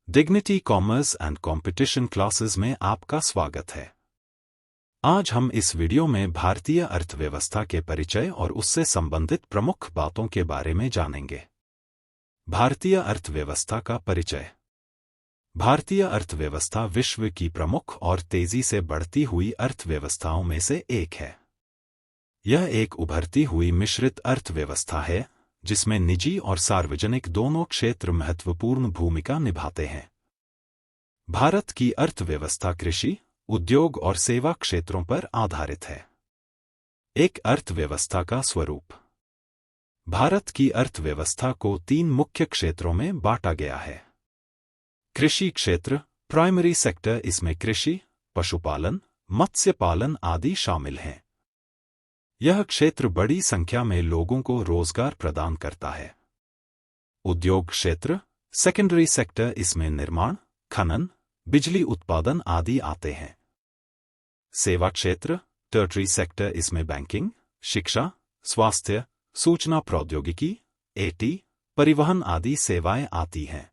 Dignity commerce and competition classes में आपका स्वागत है। आज हम इस वीडियो में भारतीय अर्थव्यवस्था के परिचय और उससे संबंधित प्रमुख बातों के बारे में जानेंगे। भारतीय अर्थव्यवस्था का परिचय। भारतीय अर्थव्यवस्था विश्व की प्रमुख और तेजी से बढ़ती हुई अर्थव्यवस्थाओं में से एक है। यह एक उभरती हुई मिश्रित अर्थव्यवस्था है जिसमें निजी और सार्वजनिक दोनों क्षेत्र महत्वपूर्ण भूमिका निभाते हैं। भारत की अर्थव्यवस्था कृषि, उद्योग और सेवा क्षेत्रों पर आधारित है। एक अर्थव्यवस्था का स्वरूप। भारत की अर्थव्यवस्था को तीन मुख्य क्षेत्रों में बांटा गया है। कृषि क्षेत्र, प्राइमरी सेक्टर, इसमें कृषि, पशुपालन, मत्स्य पालन आदि शामिल हैं। यह क्षेत्र बड़ी संख्या में लोगों को रोजगार प्रदान करता है। उद्योग क्षेत्र, सेकेंडरी सेक्टर, इसमें निर्माण, खनन, बिजली उत्पादन आदि आते हैं। सेवा क्षेत्र, टर्टरी सेक्टर, इसमें बैंकिंग, शिक्षा, स्वास्थ्य, सूचना प्रौद्योगिकी, आईटी, परिवहन आदि सेवाएं आती हैं।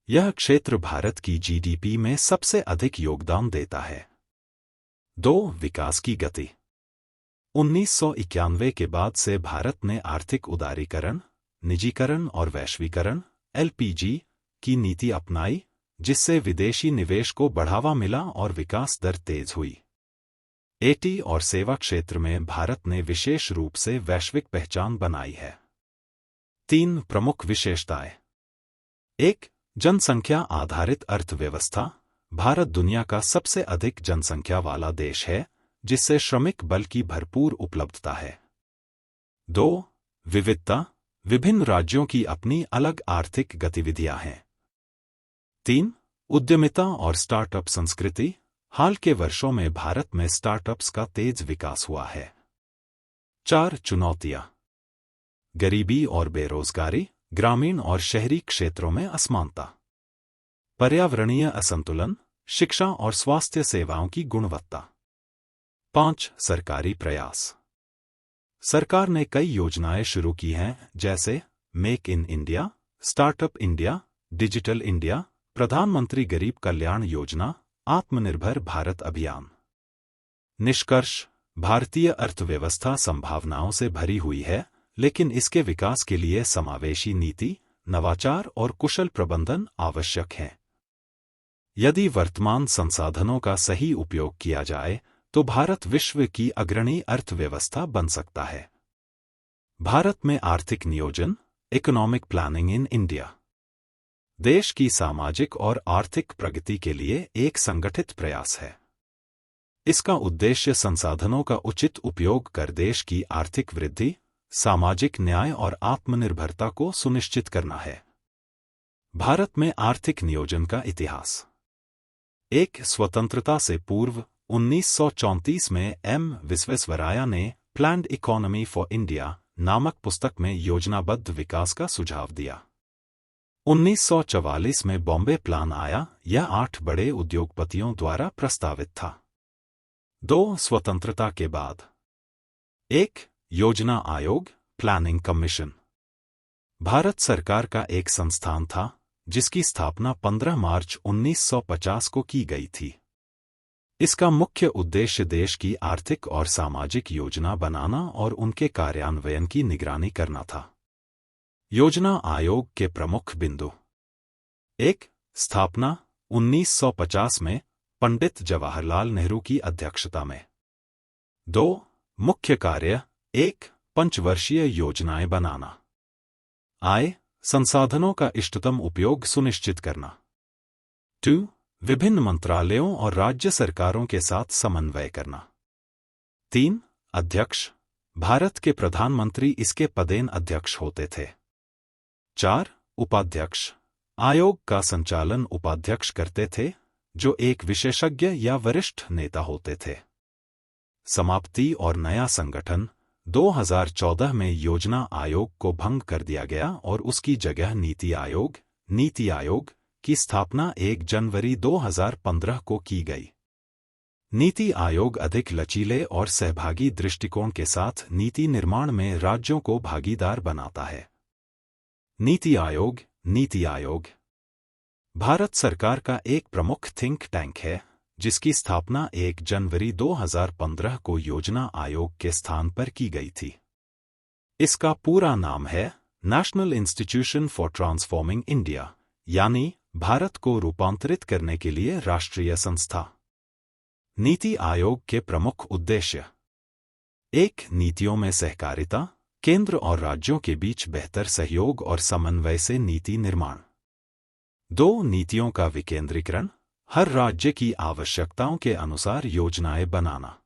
यह क्षेत्र भारत की जीडीपी में सबसे अधिक योगदान देता है। 2. विकास की गति। 1991 के बाद से भारत ने आर्थिक उदारीकरण, निजीकरण और वैश्वीकरण (एलपीजी) की नीति अपनाई, जिससे विदेशी निवेश को बढ़ावा मिला और विकास दर तेज हुई। आईटी और सेवा क्षेत्र में भारत ने विशेष रूप से वैश्विक पहचान बनाई है। 3 प्रमुख विशेषताएं। 1. जनसंख्या आधारित अर्थव्यवस्था। भारत दुनिया का सबसे अधिक जनसंख्या वाला देश है, जिससे श्रमिक बल की भरपूर उपलब्धता है। 2. विविधता। विभिन्न राज्यों की अपनी अलग आर्थिक गतिविधियां हैं। 3. उद्यमिता और स्टार्टअप संस्कृति। हाल के वर्षों में भारत में स्टार्टअप्स का तेज विकास हुआ है। 4. चुनौतियां। गरीबी और बेरोजगारी, ग्रामीण और शहरी क्षेत्रों में असमानता, पर्यावरणीय असंतुलन, शिक्षा और स्वास्थ्य सेवाओं की गुणवत्ता। 5. सरकारी प्रयास। सरकार ने कई योजनाएं शुरू की हैं, जैसे make in India, startup India, digital India, प्रधानमंत्री गरीब कल्याण योजना, आत्मनिर्भर भारत अभियान। निष्कर्ष। भारतीय अर्थव्यवस्था संभावनाओं से भरी हुई है, लेकिन इसके विकास के लिए समावेशी नीति, नवाचार और कुशल प्रबंधन आवश्यक हैं। यदि वर्तमान संसाधनों का सही उपयोग किया जाए तो भारत विश्व की अग्रणी अर्थव्यवस्था बन सकता है। भारत में आर्थिक नियोजन, इकोनॉमिक प्लानिंग इन इंडिया, देश की सामाजिक और आर्थिक प्रगति के लिए एक संगठित प्रयास है। इसका उद्देश्य संसाधनों का उचित उपयोग कर देश की आर्थिक वृद्धि, सामाजिक न्याय और आत्मनिर्भरता को सुनिश्चित करना है। भारत में आर्थिक नियोजन का इतिहास। एक स्वतंत्रता से पूर्व 1934 में एम. विश्वेश्वरैया ने प्लान्ड इकोनॉमी फॉर इंडिया नामक पुस्तक में योजनाबद्ध विकास का सुझाव दिया। 1944 में बॉम्बे प्लान आया। यह 8 बड़े उद्योगपतियों द्वारा प्रस्तावित था। 2. स्वतंत्रता के बाद। 1. योजना आयोग, प्लानिंग कमीशन। भारत सरकार का एक संस्थान था जिसकी स्थापना 15 मार्च 1950 को की गई थी। इसका मुख्य उद्देश्य देश की आर्थिक और सामाजिक योजना बनाना और उनके कार्यान्वयन की निगरानी करना था। योजना आयोग के प्रमुख बिंदु। 1. स्थापना 1950 में पंडित जवाहरलाल नेहरू की अध्यक्षता में। 2. मुख्य कार्य। 1. पंचवर्षीय योजनाएं बनाना। आय, संसाधनों का इष्टतम उपयोग सुनिश्चित करना। 2. विभिन्न मंत्रालयों और राज्य सरकारों के साथ समन्वय करना। 3. अध्यक्ष। भारत के प्रधानमंत्री इसके पदेन अध्यक्ष होते थे। 4. उपाध्यक्ष। आयोग का संचालन उपाध्यक्ष करते थे, जो एक विशेषज्ञ या वरिष्ठ नेता होते थे। समाप्ति और नया संगठन। 2014 में योजना आयोग को भंग कर दिया गया और उसकी जगह नीति आयोग की स्थापना 1 जनवरी 2015 को की गई। नीति आयोग अधिक लचीले और सहभागी दृष्टिकोण के साथ नीति निर्माण में राज्यों को भागीदार बनाता है। नीति आयोग भारत सरकार का एक प्रमुख थिंक टैंक है, जिसकी स्थापना 1 जनवरी 2015 को योजना आयोग के स्थान पर की गई थी। इसका पूरा नाम है national institution for transforming India, यानी भारत को रूपांतरित करने के लिए राष्ट्रीय संस्था। नीति आयोग के प्रमुख उद्देश्य: 1. नीतियों में सहकारिता, केंद्र और राज्यों के बीच बेहतर सहयोग और समन्वय से नीति निर्माण। 2. नीतियों का विकेंद्रीकरण, हर राज्य की आवश्यकताओं के अनुसार योजनाएं बनाना।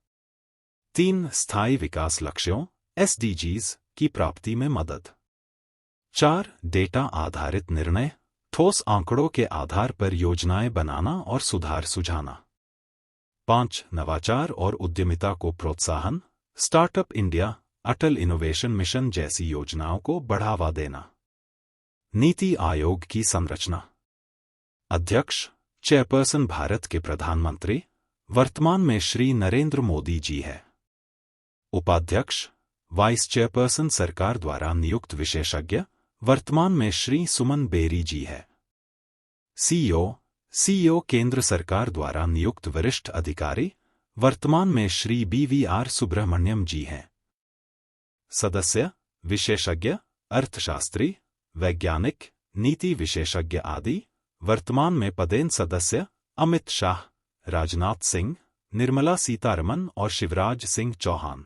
3. स्थायी विकास लक्ष्यों (SDGs) की प्राप्ति में मदद। 4. डेटा आधारित निर्णय, ठोस आंकड़ों के आधार पर योजनाएं बनाना और सुधार सुझाना। 5. नवाचार और उद्यमिता को प्रोत्साहन, स्टार्टअप इंडिया, अटल इनोवेशन मिशन जैसी योजनाओं को बढ़ावा देना। नीति आयोग की संरचना: अध्यक्ष चेयरपर्सन भारत के प्रधानमंत्री, वर्तमान में श्री नरेंद्र मोदी जी है। उपाध्यक्ष वाइस चेयरपर्सन सरकार द्वारा नियुक्त विशेषज्ञ, वर्तमान में श्री सुमन बेरी जी है। सीईओ केंद्र सरकार द्वारा नियुक्त वरिष्ठ अधिकारी, वर्तमान में श्री BVR सुब्रमण्यम जी हैं। सदस्य विशेषज्ञ, अर्थशास्त्री, वैज्ञानिक, नीति विशेषज्ञ आदि, वर्तमान में पदेन सदस्य अमित शाह, राजनाथ सिंह, निर्मला सीतारमन और शिवराज सिंह चौहान।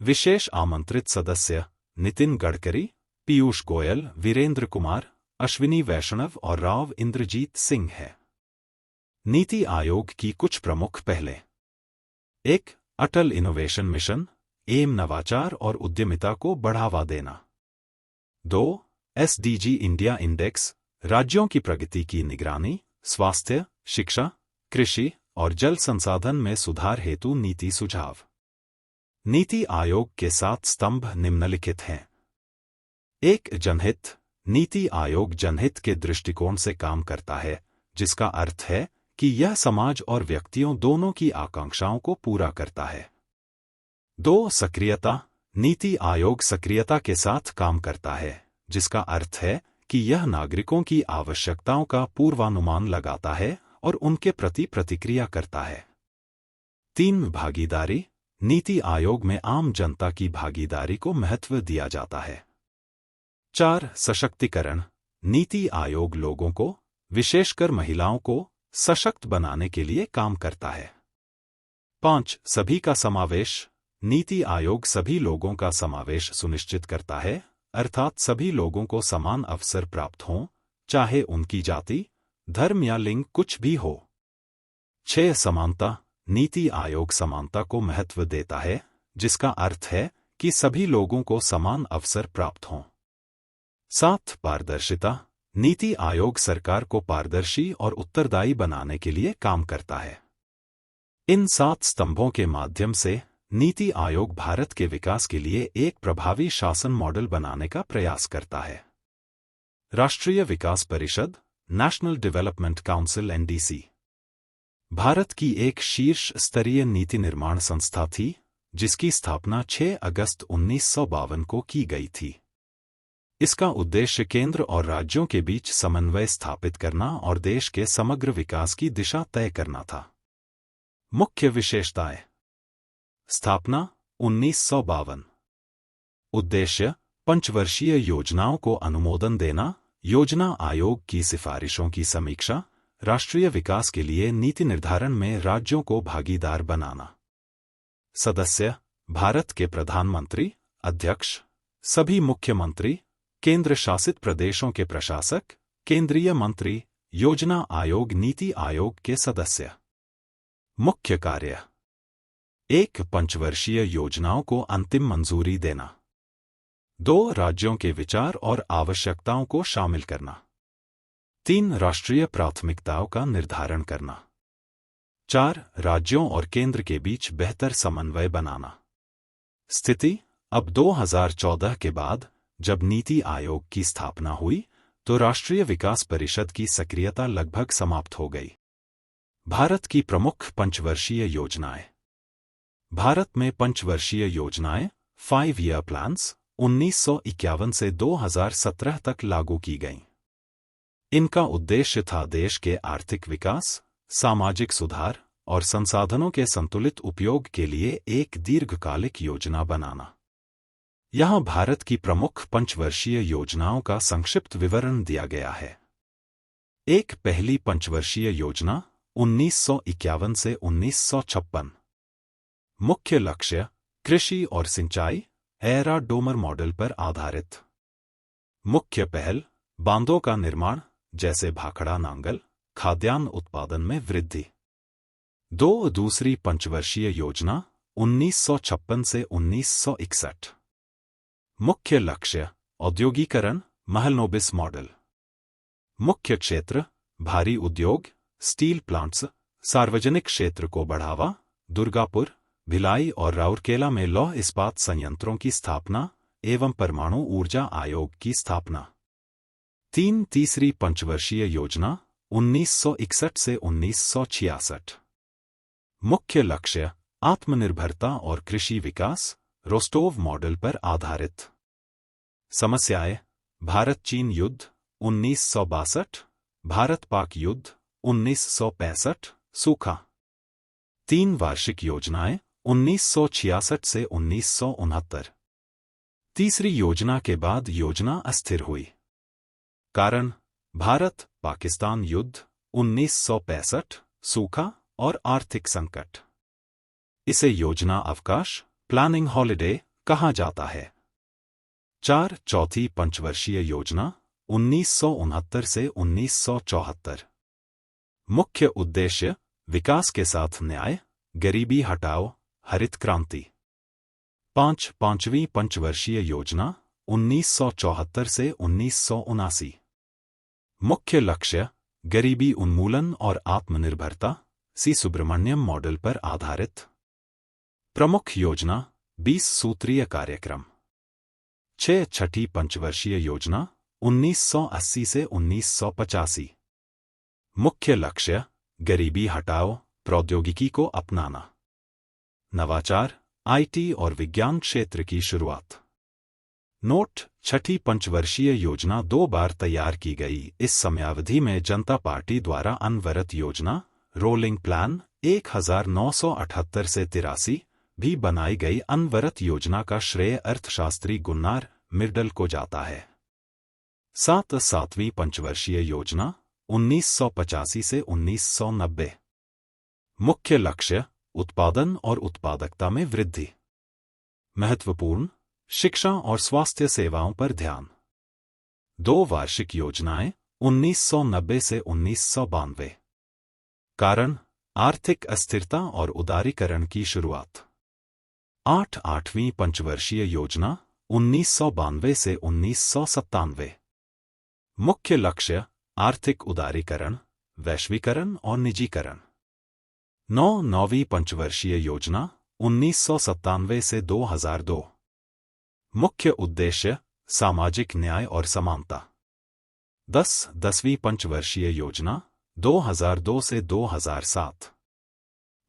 विशेष आमंत्रित सदस्य नितिन गडकरी, पीयूष गोयल, वीरेंद्र कुमार, अश्विनी वैष्णव और राव इंद्रजीत सिंह है। नीति आयोग की कुछ प्रमुख पहलें: 1. अटल इनोवेशन मिशन, एम नवाचार और उद्यमिता को बढ़ावा देना। 2. SDG इंडिया इंडेक्स, राज्यों की प्रगति की निगरानी, स्वास्थ्य, शिक्षा, कृषि और जल संसाधन में सुधार हेतु नीति सुझाव। नीति आयोग के 7 स्तंभ निम्नलिखित हैं। 1. जनहित, नीति आयोग जनहित के दृष्टिकोण से काम करता है, जिसका अर्थ है कि यह समाज और व्यक्तियों दोनों की आकांक्षाओं को पूरा करता है। 2. सक्रियता, नीति आयोग सक्रियता के साथ काम करता है, जिसका अर्थ है कि यह नागरिकों की आवश्यकताओं का पूर्वानुमान लगाता है और उनके प्रति प्रतिक्रिया करता है। 3. भागीदारी, नीति आयोग में आम जनता की भागीदारी को महत्व दिया जाता है। 4. सशक्तिकरण, नीति आयोग लोगों को, विशेषकर महिलाओं को, सशक्त बनाने के लिए काम करता है। 5. सभी का समावेश, नीति आयोग सभी लोगों का समावेश सुनिश्चित करता है, अर्थात सभी लोगों को समान अवसर प्राप्त हों, चाहे उनकी जाति, धर्म या लिंग कुछ भी हो। 6. समानता, नीति आयोग समानता को महत्व देता है, जिसका अर्थ है कि सभी लोगों को समान अवसर प्राप्त हों। 7. पारदर्शिता, नीति आयोग सरकार को पारदर्शी और उत्तरदायी बनाने के लिए काम करता है। इन 7 स्तंभों के माध्यम से नीति आयोग भारत के विकास के लिए एक प्रभावी शासन मॉडल बनाने का प्रयास करता है। राष्ट्रीय विकास परिषद, national development council NDC, Bharat की एक शीर्ष स्तरीय नीति निर्माण संस्था थी, जिसकी स्थापना 6 अगस्त 1952 को की गई थी। इसका उद्देश्य केंद्र और राज्यों के बीच समन्वय स्थापित करना और देश के समग्र विकास की दिशा तय करना था। मुख्य विशेषताएं: स्थापना 1952। उद्देश्य पंचवर्षीय योजनाओं को अनुमोदन देना, योजना आयोग की सिफारिशों की समीक्षा, राष्ट्रीय विकास के लिए नीति निर्धारण में राज्यों को भागीदार बनाना। सदस्य भारत के प्रधानमंत्री, अध्यक्ष, सभी मुख्यमंत्री, केंद्र शासित प्रदेशों के प्रशासक, केंद्रीय मंत्री, योजना आयोग नीति आयोग के सदस्य। मुख्य कार्य: 1. पंचवर्षीय योजनाओं को अंतिम मंजूरी देना। 2. राज्यों के विचार और आवश्यकताओं को शामिल करना। 3. राष्ट्रीय प्राथमिकताओं का निर्धारण करना। 4. राज्यों और केंद्र के बीच बेहतर समन्वय बनाना। स्थिति: अब 2014 के बाद, जब नीति आयोग की स्थापना हुई, तो राष्ट्रीय विकास परिषद की सक्रियता लगभग समाप्त हो गई। भारत की प्रमुख पंचवर्षीय योजनाएं। भारत में पंचवर्षीय योजनाएं 5 ईयर प्लान्स 1951 से 2017 तक लागू की गईं। इनका उद्देश्य था देश के आर्थिक विकास, सामाजिक सुधार और संसाधनों के संतुलित उपयोग के लिए एक दीर्घकालिक योजना बनाना। यहाँ भारत की प्रमुख पंचवर्षीय योजनाओं का संक्षिप्त विवरण दिया गया है। एक पहली पंचवर्षीय योजना 1951 से 1956। मुख्य लक्ष्य कृषि और सिंचाई, एरा डोमर मॉडल पर आधारित। मुख्य पहल बांधों का निर्माण जैसे भाखड़ा नांगल, खाद्यान्न उत्पादन में वृद्धि। दूसरी पंचवर्षीय योजना 1956 से 1961। मुख्य लक्ष्य औद्योगिकरण, महलनोबिस मॉडल। मुख्य क्षेत्र भारी उद्योग, स्टील प्लांट्स, सार्वजनिक क्षेत्र को बढ़ावा, दुर्गापुर, भिलाई और राउरकेला में लौह इस्पात संयंत्रों की स्थापना एवं परमाणु ऊर्जा आयोग की स्थापना। तीसरी पंचवर्षीय योजना 1961 से 1966। मुख्य लक्ष्य आत्मनिर्भरता और कृषि विकास, रोस्टोव मॉडल पर आधारित। समस्याएं भारत चीन युद्ध 1962, भारत पाक युद्ध 1965, सूखा। 3 वार्षिक योजनाएं 1966 से 1969। तीसरी योजना के बाद योजना अस्थिर हुई। कारण भारत पाकिस्तान युद्ध 1965, सूखा और आर्थिक संकट। इसे योजना अवकाश, प्लानिंग हॉलिडे कहा जाता है। चौथी पंचवर्षीय योजना 1969 से 1974। मुख्य उद्देश्य विकास के साथ न्याय, गरीबी हटाओ, हरित क्रांति। पांचवीं पंचवर्षीय योजना 1974 से 1979। मुख्य लक्ष्य गरीबी उन्मूलन और आत्मनिर्भरता, सी सुब्रमण्यम मॉडल पर आधारित। प्रमुख योजना 20 सूत्रीय कार्यक्रम। छठी पंचवर्षीय योजना 1980 से 1985। मुख्य लक्ष्य गरीबी हटाओ, प्रौद्योगिकी को अपनाना। नवाचार, आईटी और विज्ञान क्षेत्र की शुरुआत। नोट: छठी पंचवर्षीय योजना 2 बार तैयार की गई। इस समयावधि में जनता पार्टी द्वारा अनवरत योजना, रोलिंग प्लान 1978 से 83 भी बनाई गई। अनवरत योजना का श्रेय अर्थशास्त्री गुन्नार मिर्डल को जाता है। सातवीं पंचवर्षीय योजना 1985 से 1990। मुख्य लक्ष्य उत्पादन और उत्पादकता में वृद्धि। महत्वपूर्ण शिक्षा और स्वास्थ्य सेवाओं पर ध्यान। 2 वार्षिक योजनाएं 1990 से 1992। कारण आर्थिक अस्थिरता और उदारीकरण की शुरुआत। आठवीं पंचवर्षीय योजना 1992 से 1997। मुख्य लक्ष्य आर्थिक उदारीकरण, वैश्वीकरण और निजीकरण। नौवीं पंचवर्षीय योजना 1997 से 2002। मुख्य उद्देश्य सामाजिक न्याय और समानता। 10वीं पंचवर्षीय योजना 2002 से 2007।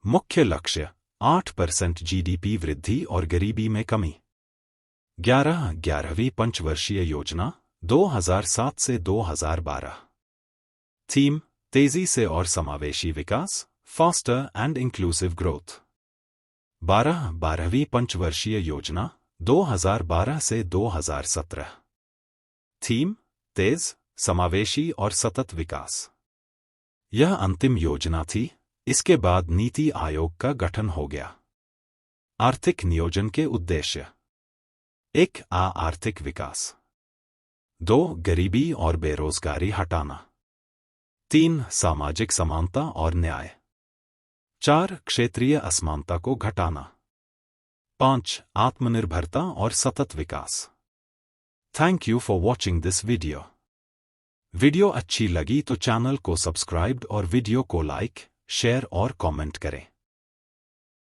मुख्य लक्ष्य 8% जीडीपी वृद्धि और गरीबी में कमी। 11वीं पंचवर्षीय योजना 2007 से 2012। थीम तेजी से और समावेशी विकास, फास्टर एंड इंक्लूसिव ग्रोथ। 12वीं पंचवर्षीय योजना 2012 से 2017। थीम तेज, समावेशी और सतत विकास। यह अंतिम योजना थी। इसके बाद नीति आयोग का गठन हो गया। आर्थिक नियोजन के उद्देश्य। 1. आर्थिक विकास। 2. गरीबी और बेरोजगारी हटाना। 3. सामाजिक समानता और न्याय। 4. क्षेत्रीय असमानता को घटाना। 5. आत्मनिर्भरता और सतत विकास। Thank you for watching this video. Video अच्छी लगी तो चैनल को सब्सक्राइब और वीडियो को लाइक, शेयर और कमेंट करें।